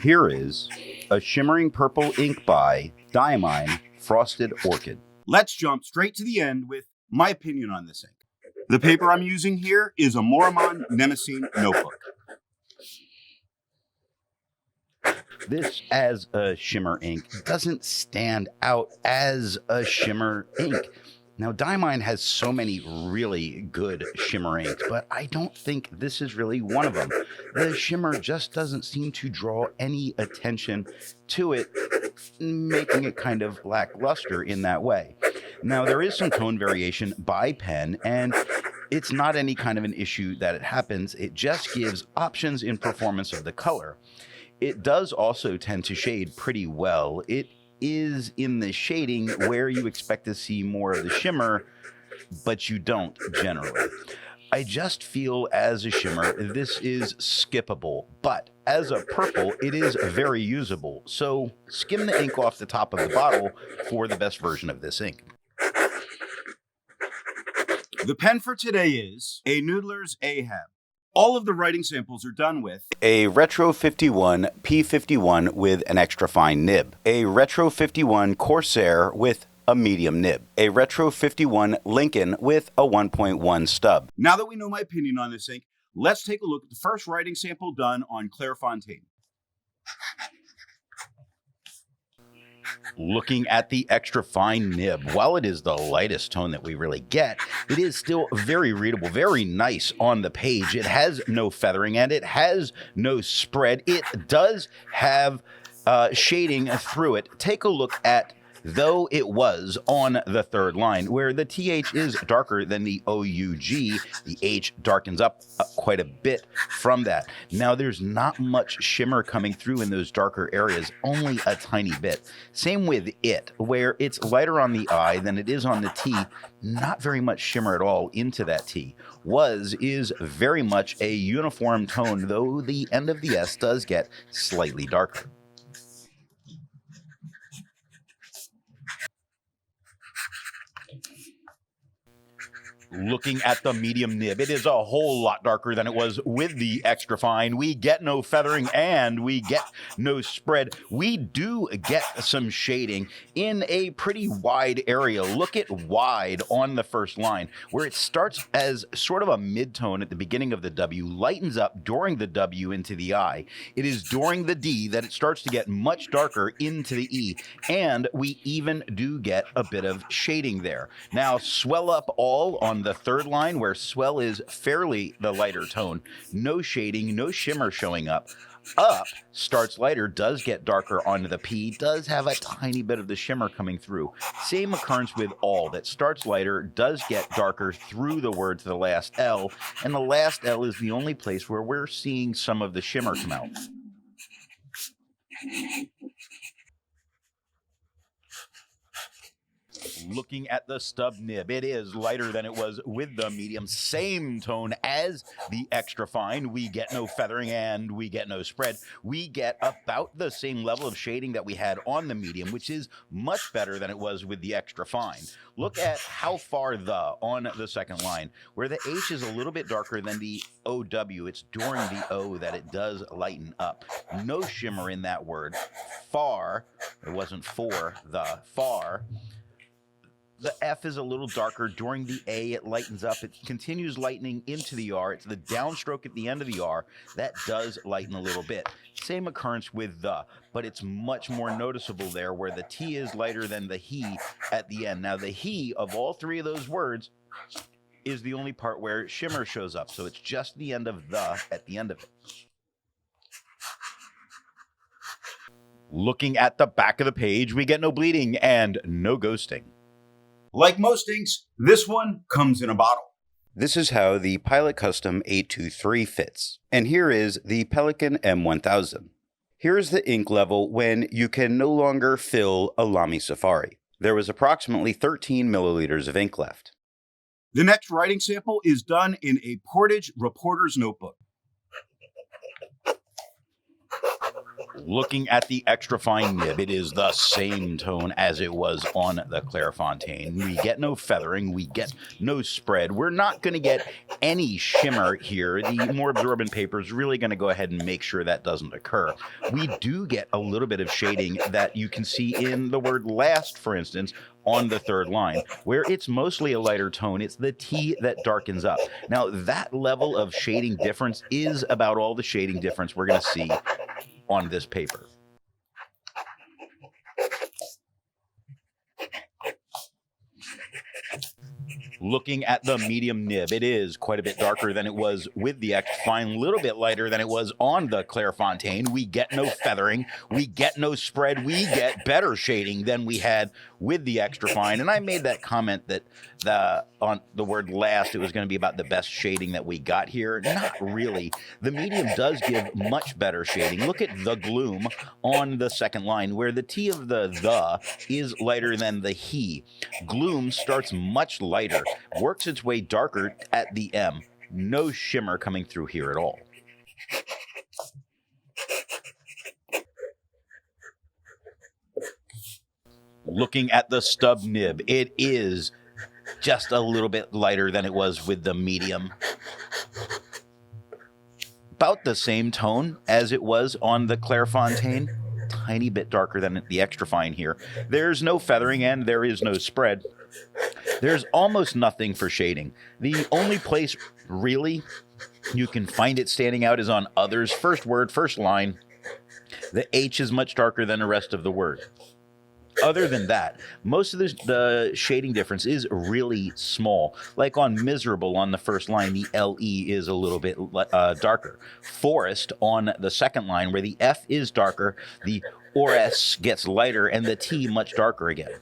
Here is a shimmering purple ink by Diamine Frosted Orchid. Let's jump straight to the end with my opinion on this ink. The paper I'm using here is a Maruman Mnemosyne Notebook. This as a shimmer ink doesn't stand out as a shimmer ink. Now, Diamine has so many really good shimmer inks, but I don't think this is really one of them. The shimmer just doesn't seem to draw any attention to it, making it kind of lackluster in that way. Now, there is some tone variation by pen, and it's not any kind of an issue that it happens. It just gives options in performance of the color. It does also tend to shade pretty well. It is in the shading where you expect to see more of the shimmer, but you don't generally. I just feel as a shimmer, this is skippable, but as a purple, it is very usable. So skim the ink off the top of the bottle for the best version of this ink. The pen for today is a Noodler's Ahab. All of the writing samples are done with a Retro 51 P51 with an extra fine nib, a Retro 51 Corsair with a medium nib, a Retro 51 Lincoln with a 1.1 stub. Now that we know my opinion on this ink, let's take a look at the first writing sample done on Clairfontaine. Looking at the extra fine nib, while it is the lightest tone that we really get, it is still very readable, very nice on the page. It has no feathering and it has no spread. It does have shading through it. Take a look at though it was on the third line, where the TH is darker than the OUG, the H darkens up quite a bit from that. Now, there's not much shimmer coming through in those darker areas, only a tiny bit. Same with it, where it's lighter on the I than it is on the T, not very much shimmer at all into that T. Is very much a uniform tone, though the end of the S does get slightly darker. Looking at the medium nib, it is a whole lot darker than it was with the extra fine. We get no feathering and we get no spread. We do get some shading in a pretty wide area. Look at wide on the first line, where it starts as sort of a mid-tone at the beginning of the W, lightens up during the W into the I. It is during the D that it starts to get much darker into the E, and we even do get a bit of shading there. Now, swell up all on the third line, where swell is fairly the lighter tone. No shading, no shimmer showing up. Up starts lighter, does get darker onto the P, does have a tiny bit of the shimmer coming through. Same occurrence with all, that starts lighter, does get darker through the word to the last L, and the last L is the only place where we're seeing some of the shimmer come out. Looking at the stub nib, it is lighter than it was with the medium, same tone as the extra fine. We get no feathering and we get no spread. We get about the same level of shading that we had on the medium, which is much better than it was with the extra fine. Look at how far the on the second line, where the H is a little bit darker than the OW. It's during the O that it does lighten up. No shimmer in that word. Far, it wasn't for the far. The F is a little darker during the A. It lightens up. It continues lightening into the R. It's the downstroke at the end of the R that does lighten a little bit. Same occurrence with the, but it's much more noticeable there, where the T is lighter than the he at the end. Now, the he of all three of those words is the only part where shimmer shows up. So it's just the end of the at the end of it. Looking at the back of the page, we get no bleeding and no ghosting. Like most inks, this one comes in a bottle. This is how the Pilot Custom 823 fits. And here is the Pelican M1000. Here is the ink level when you can no longer fill a Lamy Safari. There was approximately 13 milliliters of ink left. The next writing sample is done in a Portage reporter's notebook. Looking at the extra fine nib, it is the same tone as it was on the Clairfontaine. We get no feathering, we get no spread. We're not going to get any shimmer here, the more absorbent paper is really going to go ahead and make sure that doesn't occur. We do get a little bit of shading that you can see in the word last, for instance, on the third line, where it's mostly a lighter tone. It's the T that darkens up. Now, that level of shading difference is about all the shading difference we're going to see on this paper. Looking at the medium nib, it is quite a bit darker than it was with the extra fine, a little bit lighter than it was on the Clairfontaine. We get no feathering, we get no spread, we get better shading than we had with the extra fine. And I made that comment that on the word last, it was going to be about the best shading that we got here. Not really. The medium does give much better shading. Look at the gloom on the second line, where the T of the is lighter than the he. Gloom starts much lighter, works its way darker at the M. No shimmer coming through here at all. Looking at the stub nib, it is just a little bit lighter than it was with the medium. About the same tone as it was on the Clairfontaine. Tiny bit darker than the extra fine here. There's no feathering and there is no spread. There's almost nothing for shading. The only place really you can find it standing out is on others. First word, first line. The H is much darker than the rest of the word. Other than that, most of the shading difference is really small. Like on miserable on the first line, the LE is a little bit darker. Forest on the second line, where the F is darker, the or S gets lighter, and the T much darker again.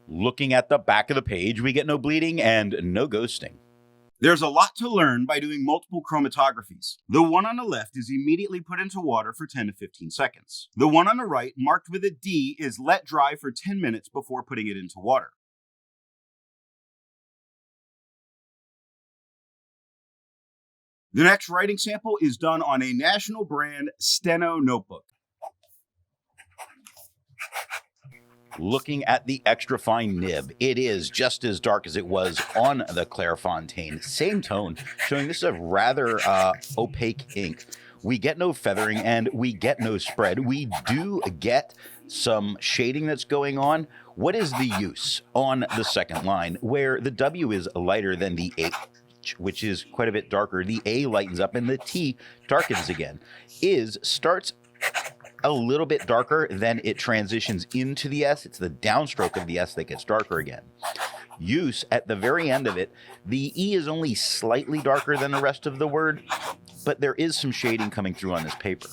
Looking at the back of the page, we get no bleeding and no ghosting. There's a lot to learn by doing multiple chromatographies. The one on the left is immediately put into water for 10 to 15 seconds. The one on the right, marked with a D, is let dry for 10 minutes before putting it into water. The next writing sample is done on a national brand Steno notebook. Looking at the extra fine nib, it is just as dark as it was on the Clairfontaine. Same tone, showing this is a rather opaque ink. We get no feathering and we get no spread. We do get some shading that's going on. What is the use on the second line, where the W is lighter than the H, which is quite a bit darker. The A lightens up and the T darkens again. Starts a little bit darker, then it transitions into the S. It's the downstroke of the S that gets darker again. Use, at the very end of it, the E is only slightly darker than the rest of the word, but there is some shading coming through on this paper.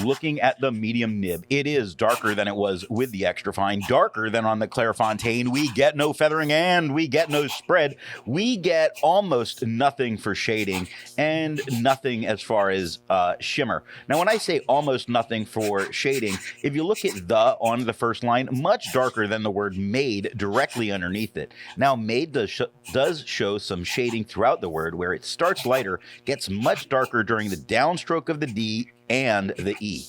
Looking at the medium nib, it is darker than it was with the extra fine, darker than on the Clairfontaine. We get no feathering and we get no spread. We get almost nothing for shading and nothing as far as shimmer. Now, when I say almost nothing for shading, if you look at the on the first line, much darker than the word made directly underneath it. Now, made does show some shading throughout the word, where it starts lighter, gets much darker during the downstroke of the D and the E.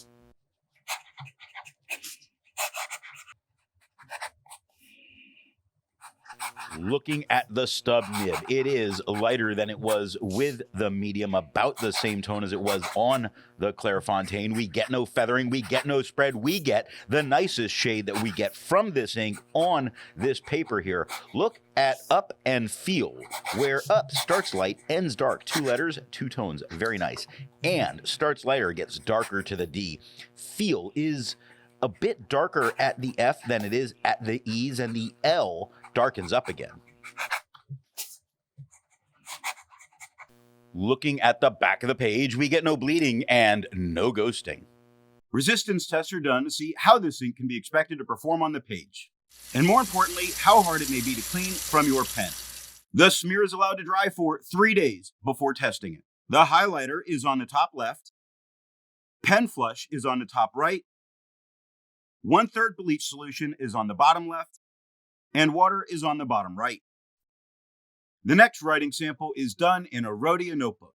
Looking at the stub nib, it is lighter than it was with the medium, about the same tone as it was on the Clairfontaine. We get no feathering, we get no spread, we get the nicest shade that we get from this ink on this paper here. Look at up and feel, where up starts light, ends dark. 2 letters, 2 tones, very nice. And starts lighter, gets darker to the D. Feel is a bit darker at the F than it is at the E's, and the L darkens up again. Looking at the back of the page, we get no bleeding and no ghosting. Resistance tests are done to see how this ink can be expected to perform on the page, and more importantly, how hard it may be to clean from your pen. The smear is allowed to dry for 3 days before testing it. The highlighter is on the top left, pen flush is on the top right, 1/3 bleach solution is on the bottom left, and water is on the bottom right. The next writing sample is done in a Rhodia notebook.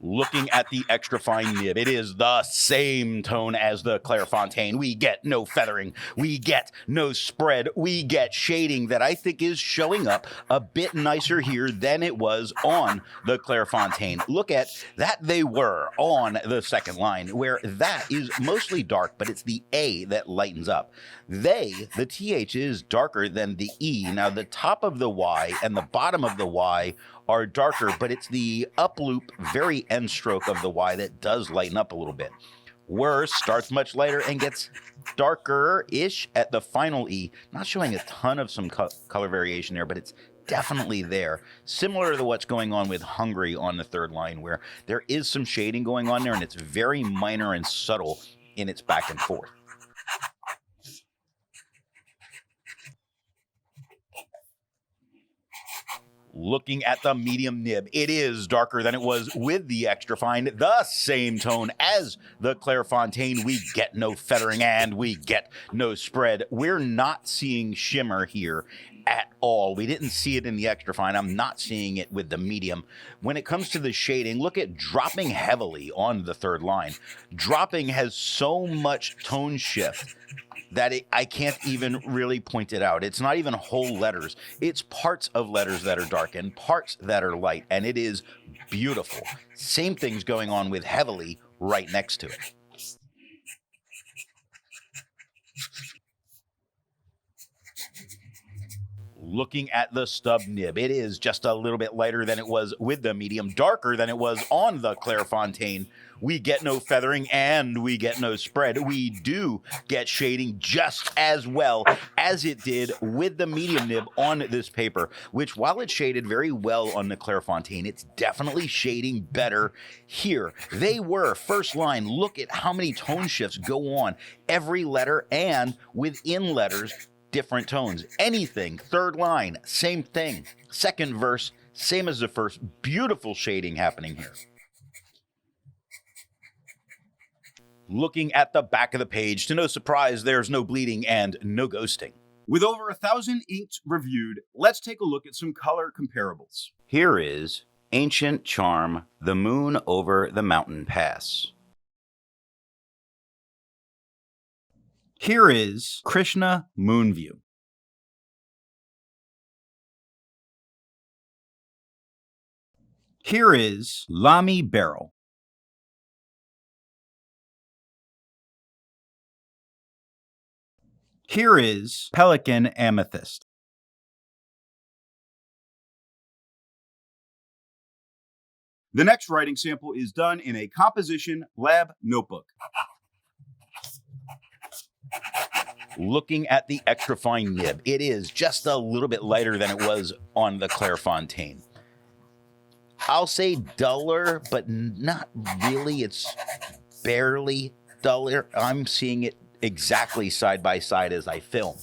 Looking at the extra fine nib, it is the same tone as the Clairfontaine. We get no feathering, we get no spread, we get shading that I think is showing up a bit nicer here than it was on the Clairfontaine. Look at that they were on the second line, where that is mostly dark, but it's the A that lightens up. The TH is darker than the E. Now the top of the Y and the bottom of the Y are darker, but it's the up loop, very end stroke of the Y that does lighten up a little bit. Were starts much lighter and gets darker-ish at the final E. Not showing a ton of some color variation there, but it's definitely there. Similar to what's going on with Hungry on the third line, where there is some shading going on there, and it's very minor and subtle in its back and forth. Looking at the medium nib, it is darker than it was with the extra fine. The same tone as the Clairfontaine. We get no feathering and we get no spread. We're not seeing shimmer here at all. We didn't see it in the extra fine. I'm not seeing it with the medium. When it comes to the shading, look at dropping heavily on the third line. Dropping has so much tone shift that I can't even really point it out. It's not even whole letters. It's parts of letters that are dark and parts that are light, and it is beautiful. Same thing's going on with heavily right next to it. Looking at the stub nib, it is just a little bit lighter than it was with the medium, darker than it was on the Clairfontaine. We get no feathering and we get no spread. We do get shading just as well as it did with the medium nib on this paper, which while it shaded very well on the Clairfontaine, it's definitely shading better here. They were first line. Look at how many tone shifts go on every letter and within letters, different tones. Anything, third line, same thing. Second verse, same as the first. Beautiful shading happening here. Looking at the back of the page, to no surprise, there's no bleeding and no ghosting. With over 1,000 inks reviewed, let's take a look at some color comparables. Here is Ancient Charm, The Moon Over the Mountain Pass. Here is Krishna Moonview. Here is Lamy Beryl. Here is Pelican Amethyst. The next writing sample is done in a composition lab notebook. Looking at the extra fine nib, it is just a little bit lighter than it was on the Clairfontaine. I'll say duller, but not really. It's barely duller. I'm seeing it exactly side by side as I film.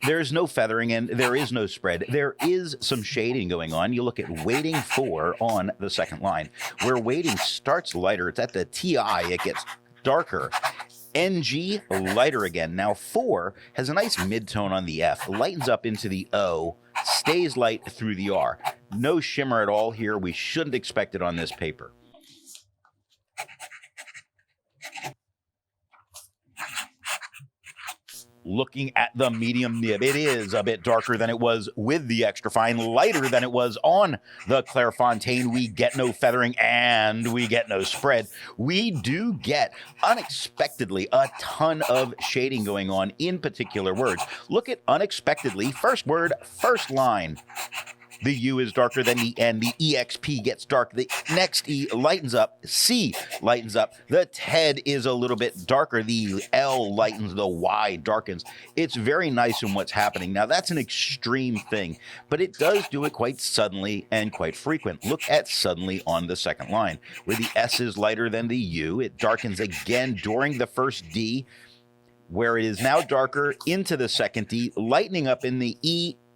There's no feathering and there is no spread. There is some shading going on. You look at waiting for on the second line, where waiting starts lighter. It's at the TI, it gets darker. NG, lighter again. Now 4 has a nice mid-tone on the F, lightens up into the O, stays light through the R. No shimmer at all here. We shouldn't expect it on this paper. Looking at the medium nib, it is a bit darker than it was with the extra fine, lighter than it was on the Clairfontaine. We get no feathering and we get no spread. We do get, unexpectedly, a ton of shading going on in particular words. Look at unexpectedly, first word, first line. The U is darker than the N. The EXP gets dark. The next E lightens up. C lightens up. The TED is a little bit darker. The L lightens. The Y darkens. It's very nice in what's happening. Now, that's an extreme thing, but it does do it quite suddenly and quite frequent. Look at suddenly on the second line, where the S is lighter than the U. It darkens again during the first D, where it is now darker into the second D, lightening up in the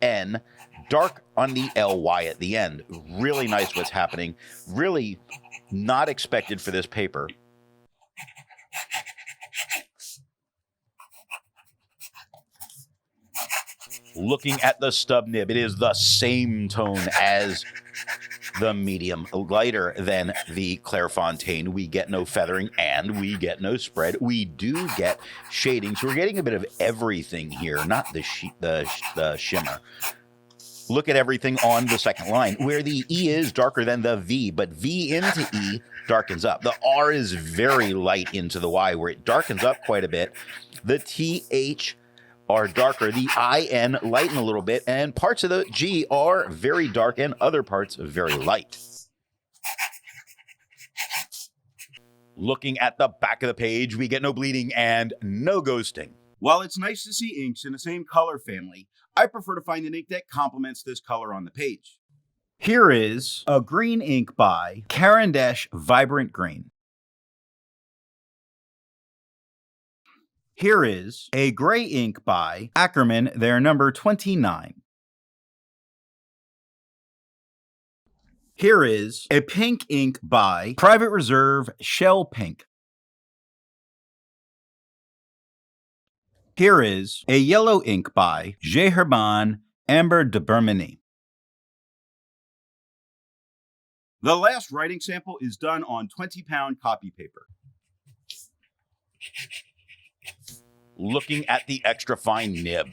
EN, dark on the LY at the end. Really nice what's happening. Really not expected for this paper. Looking at the stub nib, it is the same tone as the medium lighter than the Clairfontaine. We get no feathering and we get no spread. We do get shading, so we're getting a bit of everything here, not the shimmer. Look at everything on the second line, where the E is darker than the V, but V into E darkens up. The R is very light into the Y, where it darkens up quite a bit. The TH are darker. The IN lighten a little bit, and parts of the G are very dark and other parts very light. Looking at the back of the page, we get no bleeding and no ghosting. While it's nice to see inks in the same color family, I prefer to find an ink that complements this color on the page. Here is a green ink by Cavendish Vibrant Green. Here is a gray ink by Ackerman, their number 29. Here is a pink ink by Private Reserve Shell Pink. Here is a yellow ink by J.R.R. Amber de Bermini. The last writing sample is done on 20-pound copy paper. Looking at the extra fine nib.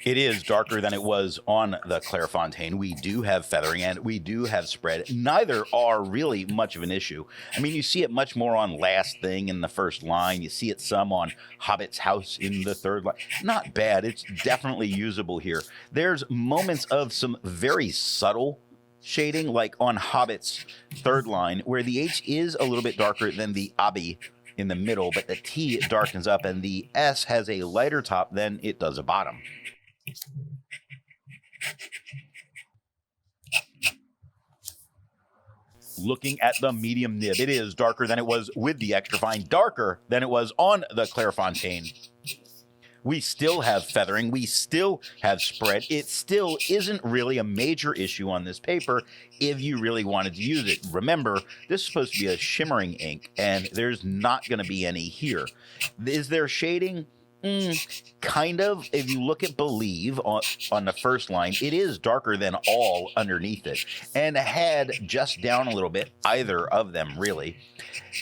It is darker than it was on the Clairfontaine. We do have feathering and we do have spread. Neither are really much of an issue. I mean, you see it much more on Last Thing in the first line. You see it some on Hobbit's House in the third line. Not bad. It's definitely usable here. There's moments of some very subtle shading, like on Hobbit's third line, where the H is a little bit darker than the Abi in the middle, but the T darkens up and the S has a lighter top than it does a bottom. Looking at the medium nib, it is darker than it was with the extra fine, darker than it was on the Clairfontaine. We still have feathering, we still have spread. It still isn't really a major issue on this paper if you really wanted to use it. Remember, this is supposed to be a shimmering ink, and there's not going to be any here. Is there shading? Kind of. If you look at Believe on the first line, it is darker than all underneath it, and had just down a little bit, either of them really.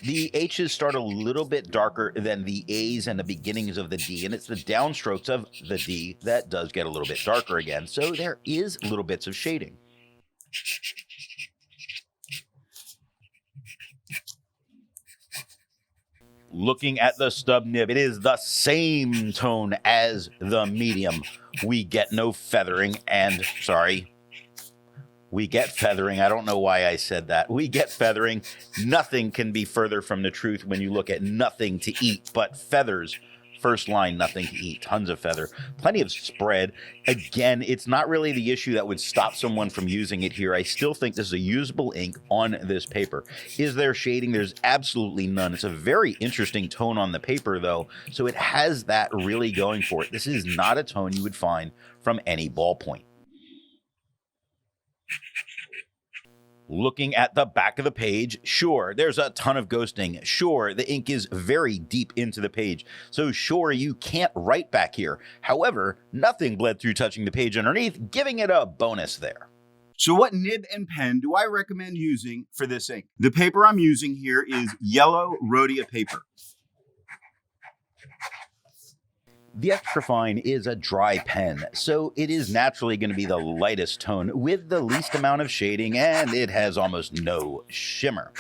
The H's start a little bit darker than the A's and the beginnings of the D, and it's the downstrokes of the D that does get a little bit darker again, so there is little bits of shading. Looking at the stub nib, it is the same tone as the medium. We get no feathering and, we get feathering. I don't know why I said that. We get feathering. Nothing can be further from the truth when you look at nothing to eat but feathers. First line, nothing to eat, tons of feather, plenty of spread. Again, it's not really the issue that would stop someone from using it here. I still think this is a usable ink on this paper. Is there shading? There's absolutely none. It's a very interesting tone on the paper, though, so it has that really going for it. This is not a tone you would find from any ballpoint. Looking at the back of the page, sure, there's a ton of ghosting. Sure, the ink is very deep into the page. So sure, you can't write back here. However, nothing bled through touching the page underneath, giving it a bonus there. So what nib and pen do I recommend using for this ink? The paper I'm using here is yellow Rhodia paper. The extra fine is a dry pen, so it is naturally going to be the lightest tone with the least amount of shading, and it has almost no shimmer.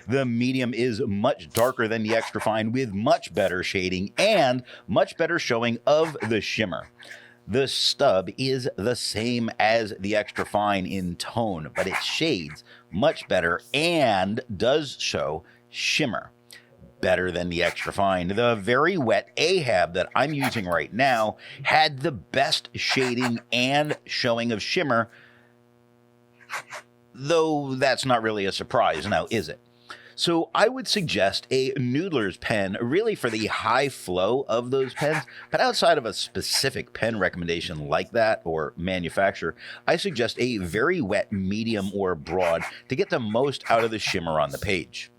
The medium is much darker than the extra fine with much better shading and much better showing of the shimmer. The stub is the same as the extra fine in tone, but it shades much better and does show shimmer. Better than the extra fine. The very wet Ahab that I'm using right now had the best shading and showing of shimmer, though that's not really a surprise now, is it? So I would suggest a Noodler's pen, really for the high flow of those pens, but outside of a specific pen recommendation like that or manufacturer, I suggest a very wet medium or broad to get the most out of the shimmer on the page.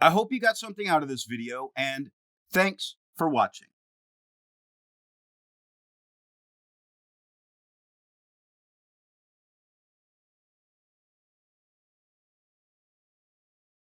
I hope you got something out of this video, and thanks for watching.